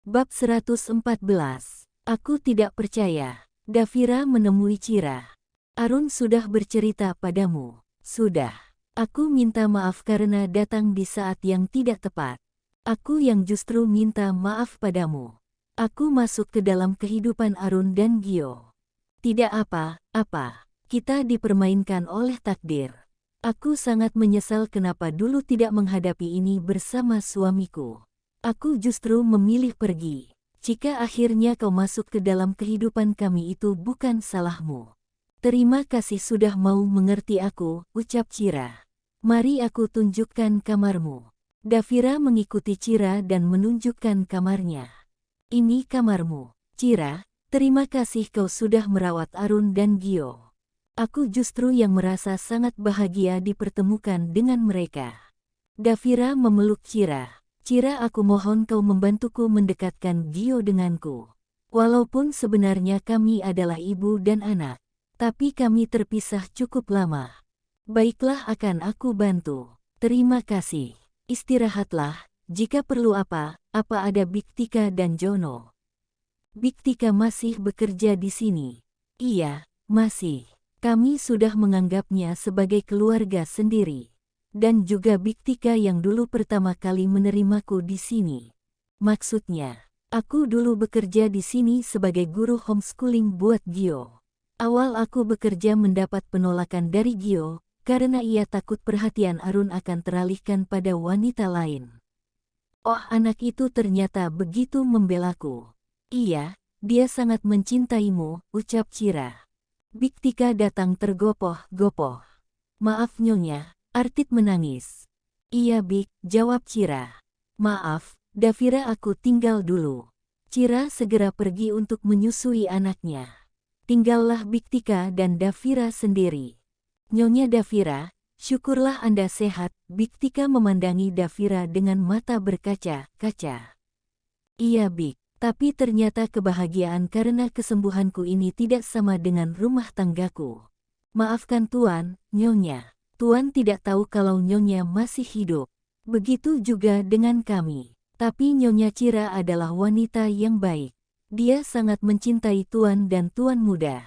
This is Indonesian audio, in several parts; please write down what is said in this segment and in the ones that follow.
Bab 114. Aku tidak percaya. Davira menemui Cira. Arun sudah bercerita padamu. Sudah. Aku minta maaf karena datang di saat yang tidak tepat. Aku yang justru minta maaf padamu. Aku masuk ke dalam kehidupan Arun dan Gio. Tidak apa-apa. Kita dipermainkan oleh takdir. Aku sangat menyesal kenapa dulu tidak menghadapi ini bersama suamiku. Aku justru memilih pergi. Jika akhirnya kau masuk ke dalam kehidupan kami itu bukan salahmu. Terima kasih sudah mau mengerti aku, ucap Cira. Mari aku tunjukkan kamarmu. Davira mengikuti Cira dan menunjukkan kamarnya. Ini kamarmu, Cira. Terima kasih kau sudah merawat Arun dan Gio. Aku justru yang merasa sangat bahagia dipertemukan dengan mereka. Davira memeluk Cira. Cira, aku mohon kau membantuku mendekatkan Gio denganku. Walaupun sebenarnya kami adalah ibu dan anak, tapi kami terpisah cukup lama. Baiklah, akan aku bantu. Terima kasih. Istirahatlah, jika perlu apa ada Biktika dan Jono. Biktika masih bekerja di sini. Iya, masih. Kami sudah menganggapnya sebagai keluarga sendiri. Dan juga Biktika yang dulu pertama kali menerimaku di sini. Maksudnya, aku dulu bekerja di sini sebagai guru homeschooling buat Gio. Awal aku bekerja mendapat penolakan dari Gio, karena ia takut perhatian Arun akan teralihkan pada wanita lain. Oh, anak itu ternyata begitu membelaku. Iya, dia sangat mencintaimu, ucap Cira. Biktika datang tergopoh-gopoh. Maaf Nyonya. Artit menangis. Iya Bik, jawab Cira. Maaf, Davira, aku tinggal dulu. Cira segera pergi untuk menyusui anaknya. Tinggallah Biktika dan Davira sendiri. Nyonya Davira, syukurlah Anda sehat. Biktika memandangi Davira dengan mata berkaca-kaca. Iya Bik, tapi ternyata kebahagiaan karena kesembuhanku ini tidak sama dengan rumah tanggaku. Maafkan Tuan, Nyonya. Tuan tidak tahu kalau Nyonya masih hidup. Begitu juga dengan kami. Tapi Nyonya Cira adalah wanita yang baik. Dia sangat mencintai Tuan dan Tuan muda.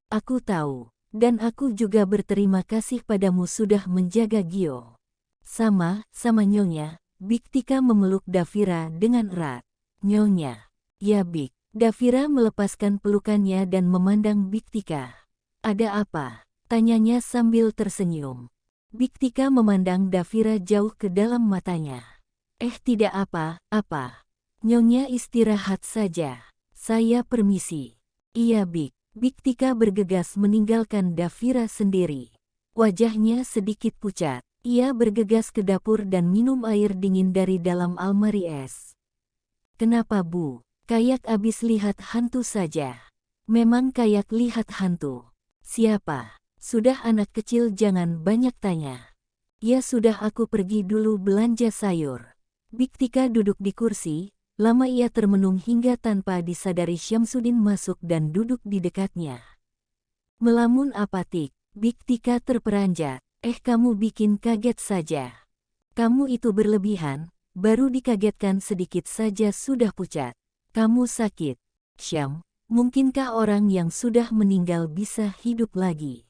Aku tahu. Dan aku juga berterima kasih padamu sudah menjaga Gio. Sama Nyonya. Biktika memeluk Davira dengan erat. Nyonya. Ya Bik. Davira melepaskan pelukannya dan memandang Biktika. Ada apa? Tanyanya sambil tersenyum. Biktika memandang Davira jauh ke dalam matanya. Tidak apa-apa. Nyonya istirahat saja. Saya permisi. Iya Bik. Biktika bergegas meninggalkan Davira sendiri. Wajahnya sedikit pucat. Ia bergegas ke dapur dan minum air dingin dari dalam almari es. Kenapa Bu? Kayak abis lihat hantu saja. Memang kayak lihat hantu. Siapa? Sudah anak kecil jangan banyak tanya. Ya sudah, aku pergi dulu belanja sayur. Biktika duduk di kursi, lama ia termenung hingga tanpa disadari Syamsuddin masuk dan duduk di dekatnya. Melamun apatik, Biktika terperanjat. Kamu bikin kaget saja. Kamu itu berlebihan, baru dikagetkan sedikit saja sudah pucat. Kamu sakit. Syam, mungkinkah orang yang sudah meninggal bisa hidup lagi?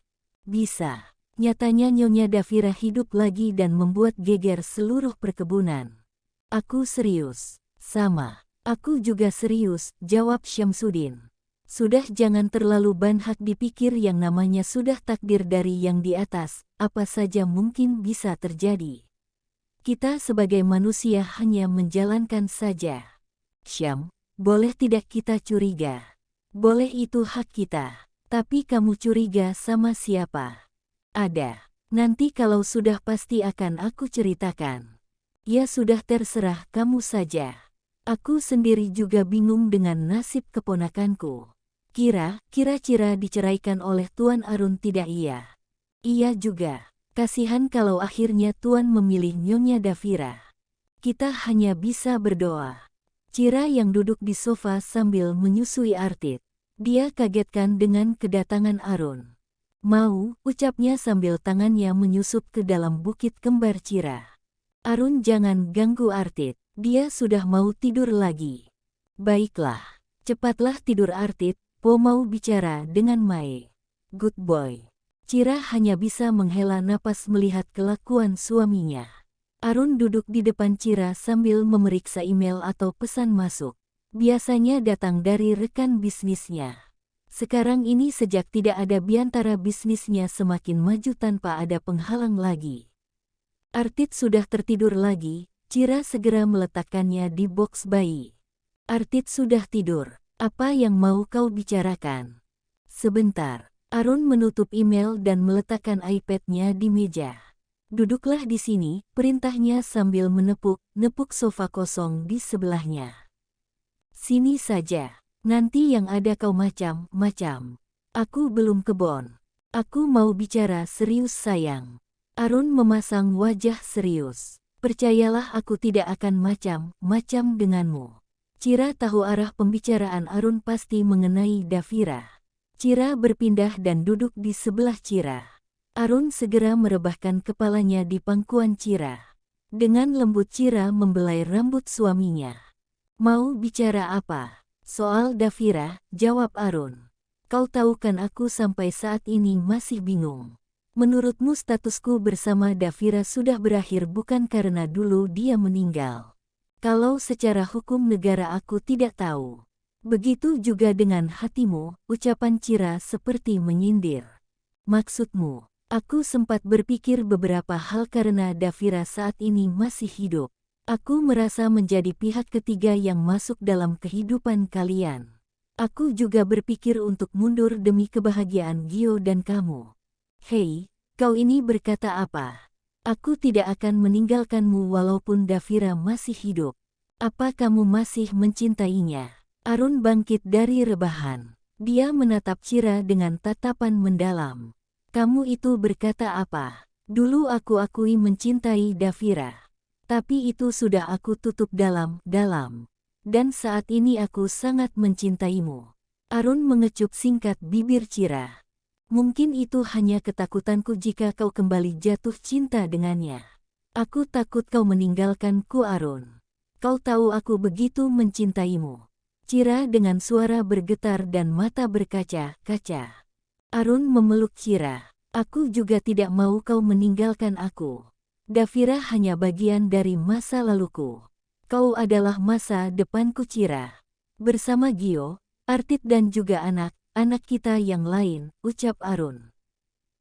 Bisa. Nyatanya Nyonya Davira hidup lagi dan membuat geger seluruh perkebunan. Aku serius. Sama. Aku juga serius, jawab Syamsuddin. Sudah, jangan terlalu banyak dipikir, yang namanya sudah takdir dari yang di atas, apa saja mungkin bisa terjadi. Kita sebagai manusia hanya menjalankan saja. Syam, boleh tidak kita curiga? Boleh, itu hak kita. Tapi kamu curiga sama siapa? Ada. Nanti kalau sudah pasti akan aku ceritakan. Ya sudah, terserah kamu saja. Aku sendiri juga bingung dengan nasib keponakanku. Kira-kira Cira diceraikan oleh Tuan Arun, tidak iya? Iya juga. Kasihan kalau akhirnya Tuan memilih Nyonya Davira. Kita hanya bisa berdoa. Cira yang duduk di sofa sambil menyusui Artit. Dia kagetkan dengan kedatangan Arun. Mau, ucapnya sambil tangannya menyusup ke dalam bukit kembar Cira. Arun, jangan ganggu Artit. Dia sudah mau tidur lagi. Baiklah, cepatlah tidur Artit, Po mau bicara dengan Mae. Good boy. Cira hanya bisa menghela napas melihat kelakuan suaminya. Arun duduk di depan Cira sambil memeriksa email atau pesan masuk. Biasanya datang dari rekan bisnisnya. Sekarang ini sejak tidak ada biantara bisnisnya semakin maju tanpa ada penghalang lagi. Artit sudah tertidur lagi, Cira segera meletakkannya di box bayi. Artit sudah tidur, apa yang mau kau bicarakan? Sebentar, Arun menutup email dan meletakkan iPad-nya di meja. Duduklah di sini, perintahnya sambil menepuk sofa kosong di sebelahnya. Sini saja, nanti yang ada kau macam-macam. Aku belum kebon. Aku mau bicara serius sayang. Arun memasang wajah serius. Percayalah aku tidak akan macam-macam denganmu. Cira tahu arah pembicaraan Arun pasti mengenai Davira. Cira berpindah dan duduk di sebelah Cira. Arun segera merebahkan kepalanya di pangkuan Cira. Dengan lembut Cira membelai rambut suaminya. Mau bicara apa? Soal Davira, jawab Arun. Kau tahu kan aku sampai saat ini masih bingung. Menurutmu statusku bersama Davira sudah berakhir bukan karena dulu dia meninggal. Kalau secara hukum negara aku tidak tahu. Begitu juga dengan hatimu, ucapan Cira seperti menyindir. Maksudmu? Aku sempat berpikir beberapa hal karena Davira saat ini masih hidup. Aku merasa menjadi pihak ketiga yang masuk dalam kehidupan kalian. Aku juga berpikir untuk mundur demi kebahagiaan Gio dan kamu. Hei, kau ini berkata apa? Aku tidak akan meninggalkanmu walaupun Davira masih hidup. Apa kamu masih mencintainya? Arun bangkit dari rebahan. Dia menatap Cira dengan tatapan mendalam. Kamu itu berkata apa? Dulu aku akui mencintai Davira. Tapi itu sudah aku tutup dalam-dalam. Dan saat ini aku sangat mencintaimu. Arun mengecup singkat bibir Cira. Mungkin itu hanya ketakutanku jika kau kembali jatuh cinta dengannya. Aku takut kau meninggalkanku Arun. Kau tahu aku begitu mencintaimu. Cira dengan suara bergetar dan mata berkaca-kaca. Arun memeluk Cira. Aku juga tidak mau kau meninggalkan aku. Davira hanya bagian dari masa laluku. Kau adalah masa depanku Cira. Bersama Gio, Artit dan juga anak-anak kita yang lain, ucap Arun.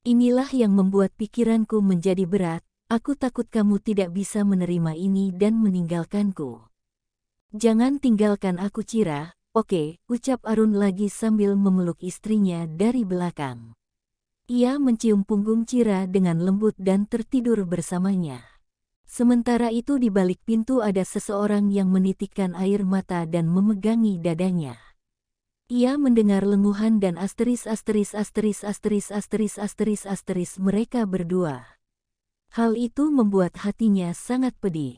Inilah yang membuat pikiranku menjadi berat. Aku takut kamu tidak bisa menerima ini dan meninggalkanku. Jangan tinggalkan aku Cira. Oke, ucap Arun lagi sambil memeluk istrinya dari belakang. Ia mencium punggung Cira dengan lembut dan tertidur bersamanya. Sementara itu di balik pintu ada seseorang yang menitikkan air mata dan memegangi dadanya. Ia mendengar lenguhan dan asteris mereka berdua. Hal itu membuat hatinya sangat pedih.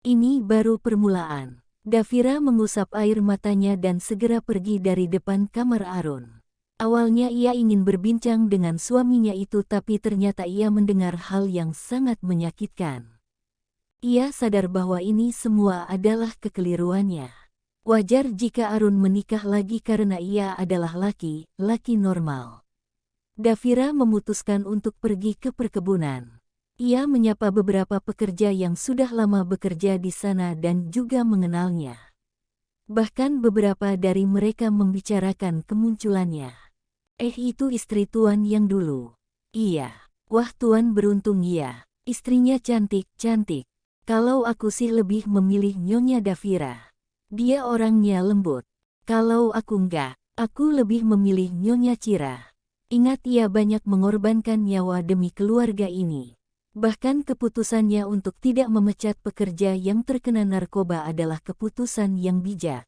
Ini baru permulaan. Davira mengusap air matanya dan segera pergi dari depan kamar Arun. Awalnya ia ingin berbincang dengan suaminya itu tapi ternyata ia mendengar hal yang sangat menyakitkan. Ia sadar bahwa ini semua adalah kekeliruannya. Wajar jika Arun menikah lagi karena ia adalah laki-laki normal. Davira memutuskan untuk pergi ke perkebunan. Ia menyapa beberapa pekerja yang sudah lama bekerja di sana dan juga mengenalnya. Bahkan beberapa dari mereka membicarakan kemunculannya. Itu istri Tuan yang dulu. Iya. Wah Tuan beruntung ya. Istrinya cantik-cantik. Kalau aku sih lebih memilih Nyonya Davira. Dia orangnya lembut. Kalau aku enggak, aku lebih memilih Nyonya Cira. Ingat ia banyak mengorbankan nyawa demi keluarga ini. Bahkan keputusannya untuk tidak memecat pekerja yang terkena narkoba adalah keputusan yang bijak.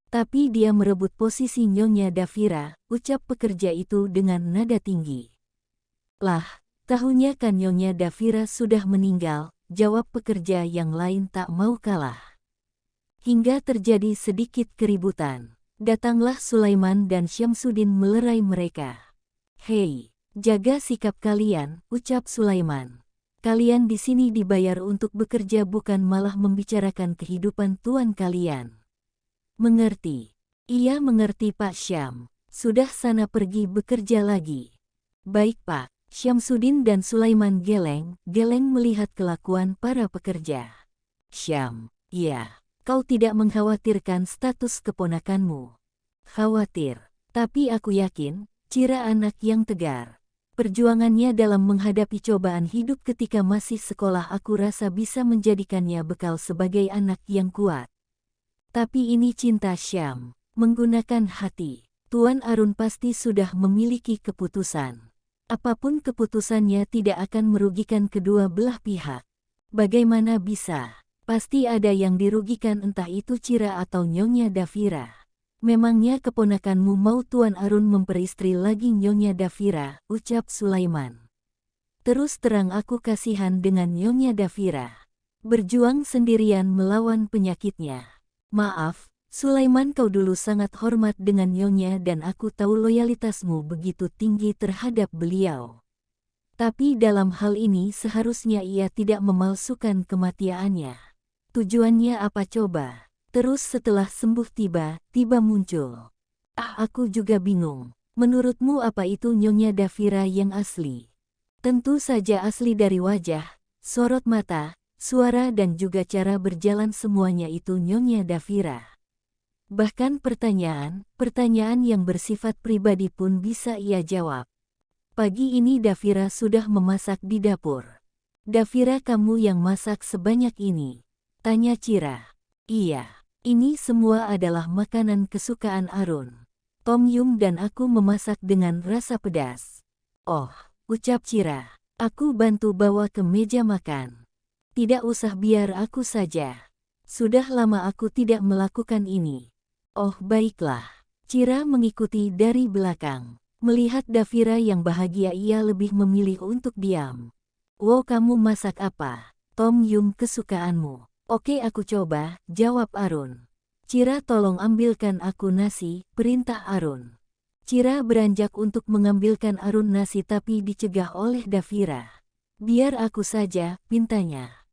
Tapi dia merebut posisi Nyonya Davira, ucap pekerja itu dengan nada tinggi. Lah, tahunya kan Nyonya Davira sudah meninggal, jawab pekerja yang lain tak mau kalah. Hingga terjadi sedikit keributan. Datanglah Sulaiman dan Syamsuddin melerai mereka. Hei, jaga sikap kalian, ucap Sulaiman. Kalian di sini dibayar untuk bekerja bukan malah membicarakan kehidupan tuan kalian. Mengerti. Ia mengerti Pak Syam. Sudah sana pergi bekerja lagi. Baik Pak. Syamsuddin dan Sulaiman geleng-geleng melihat kelakuan para pekerja. Syam, iya, kau tidak mengkhawatirkan status keponakanmu. Khawatir, tapi aku yakin, Cira anak yang tegar. Perjuangannya dalam menghadapi cobaan hidup ketika masih sekolah aku rasa bisa menjadikannya bekal sebagai anak yang kuat. Tapi ini cinta Syam, menggunakan hati. Tuan Arun pasti sudah memiliki keputusan. Apapun keputusannya tidak akan merugikan kedua belah pihak. Bagaimana bisa? Pasti ada yang dirugikan entah itu Cira atau Nyonya Davira. Memangnya keponakanmu mau Tuan Arun memperistri lagi Nyonya Davira, ucap Sulaiman. Terus terang aku kasihan dengan Nyonya Davira. Berjuang sendirian melawan penyakitnya. Maaf, Sulaiman, kau dulu sangat hormat dengan Nyonya dan aku tahu loyalitasmu begitu tinggi terhadap beliau. Tapi dalam hal ini seharusnya ia tidak memalsukan kematiannya. Tujuannya apa coba? Terus setelah sembuh tiba-tiba muncul. Aku juga bingung. Menurutmu apa itu Nyonya Davira yang asli? Tentu saja asli dari wajah, sorot mata, suara dan juga cara berjalan semuanya itu Nyonya Davira. Bahkan pertanyaan yang bersifat pribadi pun bisa ia jawab. Pagi ini Davira sudah memasak di dapur. Davira, kamu yang masak sebanyak ini? Tanya Cira. Iya, ini semua adalah makanan kesukaan Arun. Tom Yum dan aku memasak dengan rasa pedas. Oh, ucap Cira. Aku bantu bawa ke meja makan. Tidak usah, biar aku saja. Sudah lama aku tidak melakukan ini. Oh baiklah. Cira mengikuti dari belakang. Melihat Davira yang bahagia ia lebih memilih untuk diam. Wow, kamu masak apa? Tom Yum kesukaanmu. Oke, aku coba, jawab Arun. Cira, tolong ambilkan aku nasi, perintah Arun. Cira beranjak untuk mengambilkan Arun nasi tapi dicegah oleh Davira. Biar aku saja, pintanya.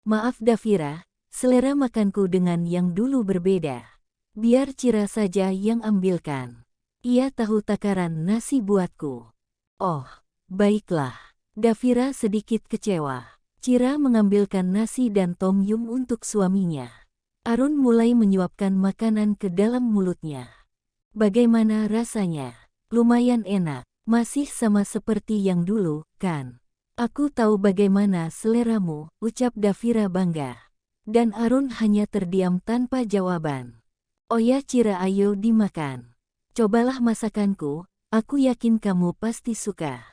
Maaf Davira, selera makanku dengan yang dulu berbeda. Biar Cira saja yang ambilkan. Ia tahu takaran nasi buatku. Oh, baiklah. Davira sedikit kecewa. Cira mengambilkan nasi dan Tom Yum untuk suaminya. Arun mulai menyuapkan makanan ke dalam mulutnya. Bagaimana rasanya? Lumayan enak. Masih sama seperti yang dulu, kan? Aku tahu bagaimana seleramu, ucap Davira bangga. Dan Arun hanya terdiam tanpa jawaban. Oh ya Cira, ayo dimakan. Cobalah masakanku, aku yakin kamu pasti suka.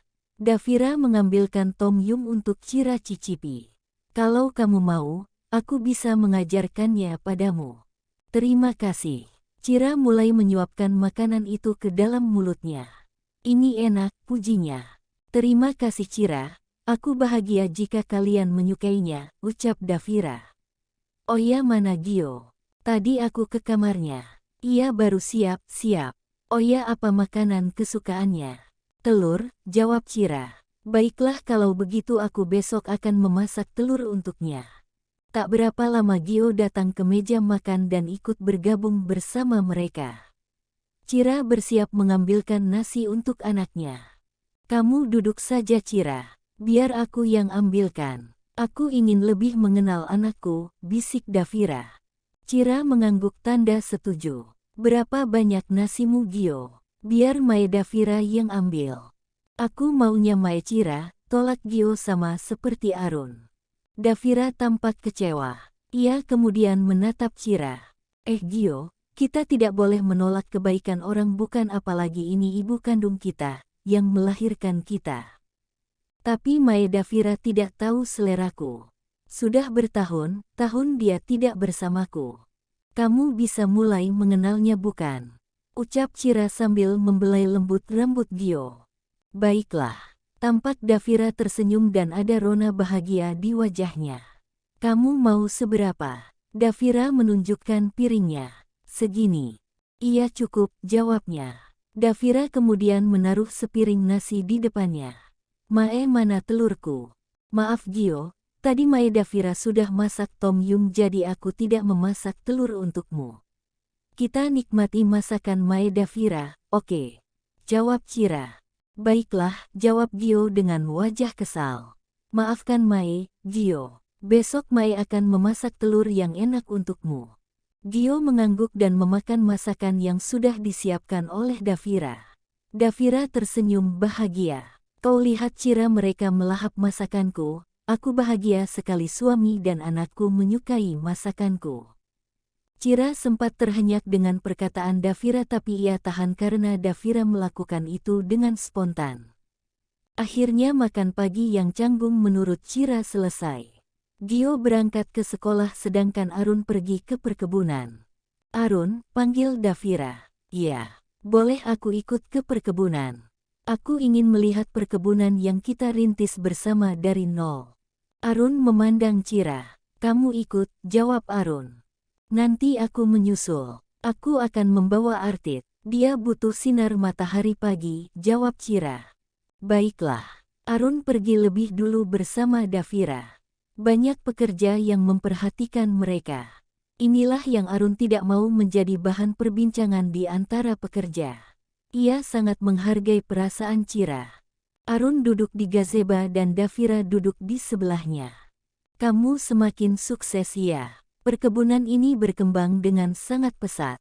Davira mengambilkan Tom Yum untuk Cira cicipi. Kalau kamu mau, aku bisa mengajarkannya padamu. Terima kasih. Cira mulai menyuapkan makanan itu ke dalam mulutnya. Ini enak, pujinya. Terima kasih Cira, aku bahagia jika kalian menyukainya, ucap Davira. Oh ya, mana Gio? Tadi aku ke kamarnya. Ia baru siap-siap. Oh ya, apa makanan kesukaannya? Telur, jawab Cira. Baiklah, kalau begitu aku besok akan memasak telur untuknya. Tak berapa lama Gio datang ke meja makan dan ikut bergabung bersama mereka. Cira bersiap mengambilkan nasi untuk anaknya. Kamu duduk saja Cira, biar aku yang ambilkan. Aku ingin lebih mengenal anakku, bisik Davira. Cira mengangguk tanda setuju. Berapa banyak nasimu Gio? Biar Mae Davira yang ambil. Aku maunya Mae, Cira, tolak Gio sama seperti Arun. Davira tampak kecewa. Ia kemudian menatap Cira. Gio, kita tidak boleh menolak kebaikan orang, bukan, apalagi ini ibu kandung kita, yang melahirkan kita. Tapi Mae Davira tidak tahu seleraku. Sudah bertahun-tahun dia tidak bersamaku. Kamu bisa mulai mengenalnya bukan? Ucap Cira sambil membelai lembut rambut Gio. Baiklah. Tampak Davira tersenyum dan ada rona bahagia di wajahnya. Kamu mau seberapa? Davira menunjukkan piringnya. Segini. Iya cukup, jawabnya. Davira kemudian menaruh sepiring nasi di depannya. Mae, mana telurku? Maaf Gio, tadi Mae Davira sudah masak Tom Yum jadi aku tidak memasak telur untukmu. Kita nikmati masakan Mae Davira, oke? Jawab Cira. Baiklah, jawab Gio dengan wajah kesal. Maafkan Mae, Gio. Besok Mae akan memasak telur yang enak untukmu. Gio mengangguk dan memakan masakan yang sudah disiapkan oleh Davira. Davira tersenyum bahagia. Kau lihat Cira, mereka melahap masakanku. Aku bahagia sekali, suami dan anakku menyukai masakanku. Cira sempat terhenyak dengan perkataan Davira, tapi ia tahan karena Davira melakukan itu dengan spontan. Akhirnya makan pagi yang canggung menurut Cira selesai. Gio berangkat ke sekolah sedangkan Arun pergi ke perkebunan. Arun, panggil Davira. Ya, boleh aku ikut ke perkebunan? Aku ingin melihat perkebunan yang kita rintis bersama dari nol. Arun memandang Cira. Kamu ikut, jawab Arun. Nanti aku menyusul. Aku akan membawa Artit. Dia butuh sinar matahari pagi, jawab Cira. Baiklah. Arun pergi lebih dulu bersama Davira. Banyak pekerja yang memperhatikan mereka. Inilah yang Arun tidak mau menjadi bahan perbincangan di antara pekerja. Ia sangat menghargai perasaan Cira. Arun duduk di gazebo dan Davira duduk di sebelahnya. Kamu semakin sukses ya. Perkebunan ini berkembang dengan sangat pesat.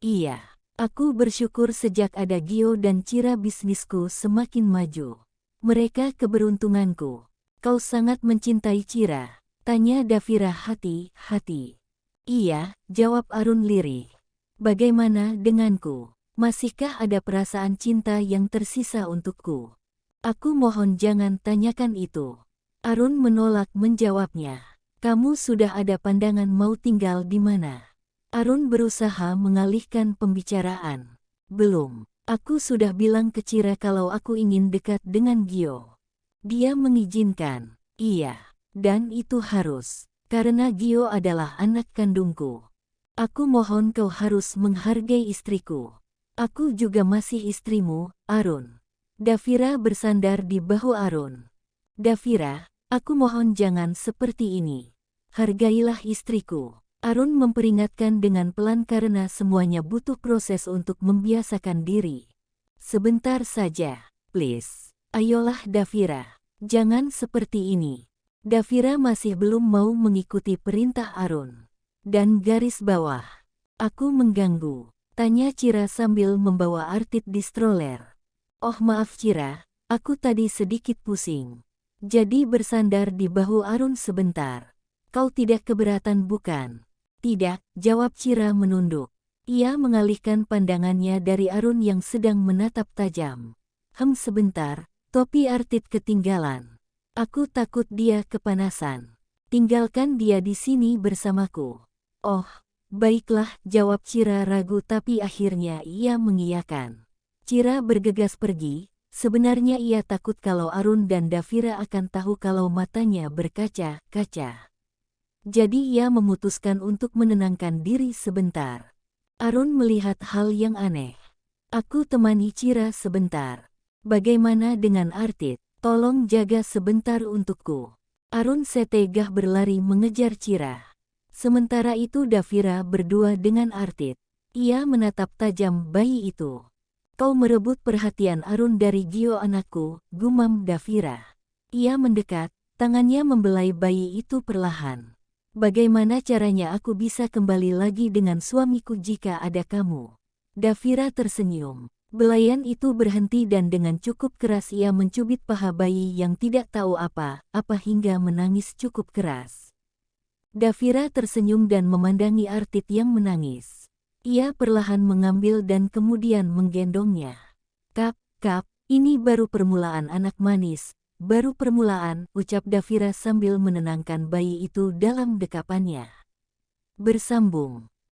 Iya, aku bersyukur sejak ada Gio dan Cira bisnisku semakin maju. Mereka keberuntunganku. Kau sangat mencintai Cira, tanya Davira hati-hati. Iya, jawab Arun lirih. Bagaimana denganku? Masihkah ada perasaan cinta yang tersisa untukku? Aku mohon jangan tanyakan itu. Arun menolak menjawabnya. Kamu sudah ada pandangan mau tinggal di mana? Arun berusaha mengalihkan pembicaraan. Belum. Aku sudah bilang ke Cira kalau aku ingin dekat dengan Gio. Dia mengizinkan. Iya. Dan itu harus. Karena Gio adalah anak kandungku. Aku mohon kau harus menghargai istriku. Aku juga masih istrimu, Arun. Davira bersandar di bahu Arun. Davira, aku mohon jangan seperti ini. Hargailah istriku. Arun memperingatkan dengan pelan karena semuanya butuh proses untuk membiasakan diri. Sebentar saja, please. Ayolah Davira, jangan seperti ini. Davira masih belum mau mengikuti perintah Arun. Dan garis bawah. Aku mengganggu, tanya Cira sambil membawa Artit di stroller. Oh maaf Cira, aku tadi sedikit pusing. Jadi bersandar di bahu Arun sebentar. Kau tidak keberatan bukan? Tidak, jawab Cira menunduk. Ia mengalihkan pandangannya dari Arun yang sedang menatap tajam. Sebentar, topi Artit ketinggalan. Aku takut dia kepanasan. Tinggalkan dia di sini bersamaku. Oh, baiklah, jawab Cira ragu tapi akhirnya ia mengiyakan. Cira bergegas pergi, sebenarnya ia takut kalau Arun dan Davira akan tahu kalau matanya berkaca-kaca. Jadi ia memutuskan untuk menenangkan diri sebentar. Arun melihat hal yang aneh. Aku temani Cira sebentar. Bagaimana dengan Artit? Tolong jaga sebentar untukku. Arun setegah berlari mengejar Cira. Sementara itu Davira berdua dengan Artit. Ia menatap tajam bayi itu. Kau merebut perhatian Arun dari Gio anakku, gumam Davira. Ia mendekat, tangannya membelai bayi itu perlahan. Bagaimana caranya aku bisa kembali lagi dengan suamiku jika ada kamu? Davira tersenyum. Belayan itu berhenti dan dengan cukup keras ia mencubit paha bayi yang tidak tahu apa hingga menangis cukup keras. Davira tersenyum dan memandangi Artit yang menangis. Ia perlahan mengambil dan kemudian menggendongnya. Kap, ini baru permulaan anak manis, baru permulaan, ucap Davira sambil menenangkan bayi itu dalam dekapannya. Bersambung.